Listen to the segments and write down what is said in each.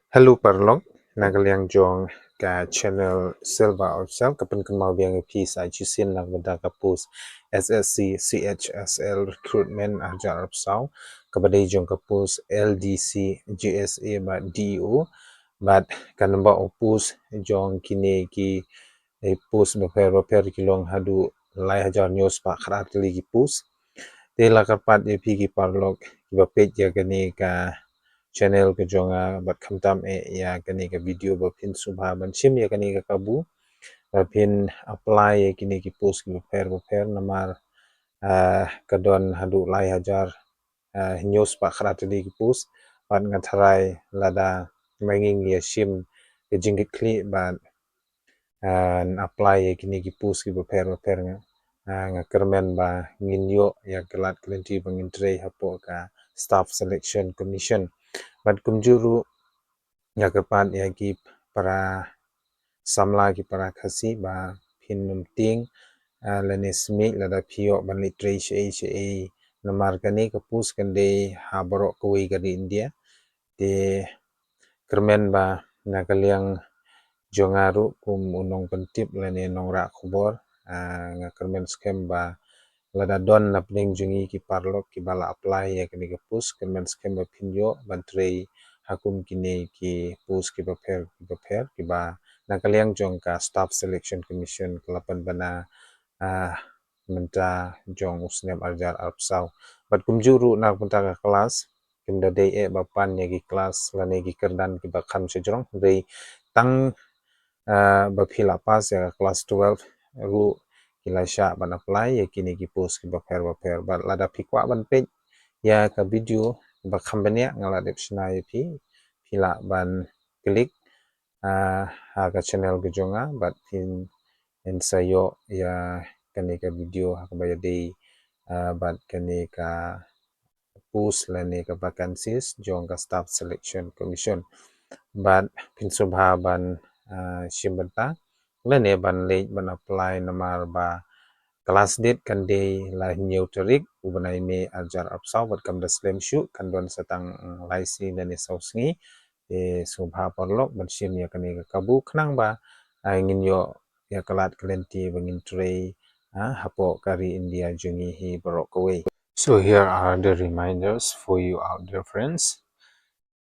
Hello Parlok, nagaliang jong ka channel Silva Official kapin kan mau biang pi sa chisin lang benda ka post SSC CHSL recruitment arja arpsau kabadai jong ka post LDC GSA ba DO but kan ba opus jong kini ki post beper kilong hadu lai hajar news pa kharat ki post te la kapat pi ki Parlok ki ba page ya gani ka channel ke jonga bat khamtam ya kani ka video ba pin subha ban chim ya kani ka kabu ba pin apply ya kini ki post ki fer namar kadon hadu lai hajar news pa kharat di ki post ban ngatharai lada manging ya shim ke jingit kli ban apply ya kini ki post ki fer nga kermen ba nginyo ya kelat kelenti bangintre hapo ka staff selection commission bat kumjuru ya kepat ya ki para samla ki para khasi ba phin ting lene smik lada phio ban litre she namar kani ka pus kan de ha borok koi ka di India de kermen ba nakaliang jongaru kum unong pentip lene nongra khubor nga kermen scam ba lada don napning jungi ki Parlok ki bala apply ya kani ka pus kermen scam ba phinyo ban trei hakum kini ki pus ki paper ki ba nakaliang jong ka staff selection commission kelapan bana menta jong usnem arjar arpsau bat kumjuru nak menta ka kelas kimda day bapan ya ki kelas lane ki kerdan ki bakam sejrong day tang bapila pas ya kelas 12 ru kilasha ban apply ya kini ki pus ki paper bat lada pikwa ban page ya ka video bakam banya ngala dep snai pi pila ban klik ka channel ke jonga bat in sayo ya kani ka video hakbaya day bat kani ka post lani ka vacancies jong ka staff selection commission bat pinsubha ban shimbanta lani ban late ban apply namar ba kelas date kan day lah new tarik ubanai me ajar apsau bat kam daslem shu kan don satang laisi lani sausngi subha Parlok ban shim ya kani ka kabu khnang ba ingin yo ya kelat kelenti bangin tray hapo kari India jungi hi borok away. So here are the reminders for you out there friends.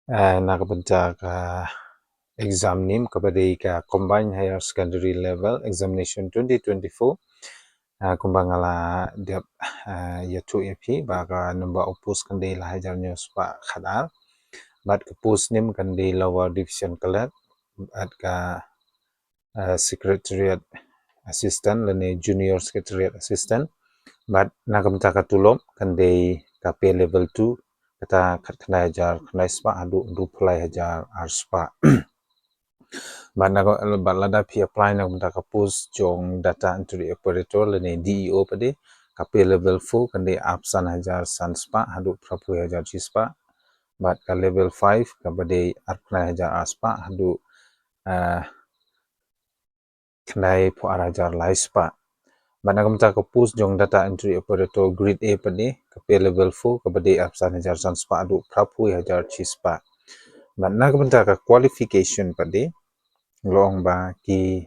Nakabenta ka exam nim kabadai ka combined higher secondary level examination 2024 kumbangala dep yatu yapi baga number opus kandai lah hajar news pa khadar bat ka post nim kandai lower division kalat bat ka secretariat assistant lane junior secretariat assistant but nakamta katulom kandai KP level 2 kata khatna hajar khnai spa adu phlai hajar arspa but lada phi apply nakamta ka post jong data entry operator lane DEO pade KP level 4 kandai apsan hajar sanspa adu prapu hajar chispa but ka level 5 kabade arkhnai hajar aspa adu khnai pho hajar laispa Banagam ka post jong data entry operator grade A pade KP level 4 kabade apsan hajar sanspa adu prapu hajar chispa banagam ka qualification pade long ba ki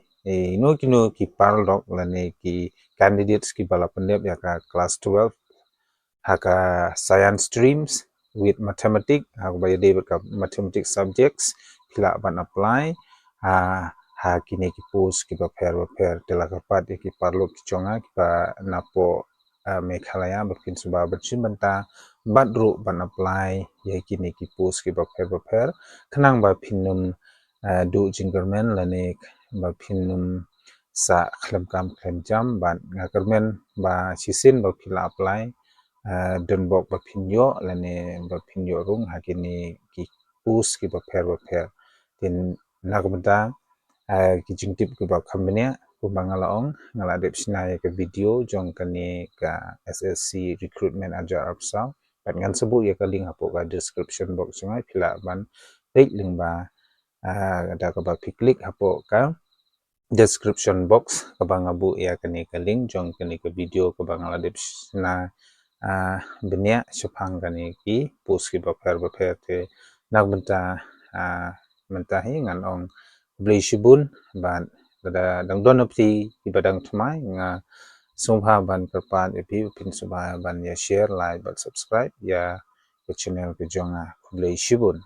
no kino ki Parlok lane ki candidates ki bala pandep ya ka class 12 haka science streams with mathematics hakbaya de ka mathematics subjects kila ban apply ha kini ki post ki paper tela kapat ki Parlok ki chonga ki pa napo Meghalaya bakin suba bercin banta badru ban apply ya kini ki post ki paper kenang ba pinum du jingermen lane ba pinum sa khlem jam ban ngakermen ba sisin ba pila apply don bok ba pinyo lane ba pinyo rung hakini ki post ki paper tin nakamta ki jingtip ki ba khambenya kumbangala ong ngala dep sinai ka video jong kani ka SSC recruitment ajar apsa pat ngan sebu ya ka link hapo ka description box ngai pila ban link ba ada ka ba klik hapo ka description box kabang abu ya kani ka link jong kani ka video kabang ala dep na benya sepang kani ki post ki paper te nak benta mentahi ngan ong beli shibun ban bada dang don apti ibadang tmai nga sumha ban perpan epi upin sumha ban ya share like ban subscribe ya ke channel ke jonga beli shibun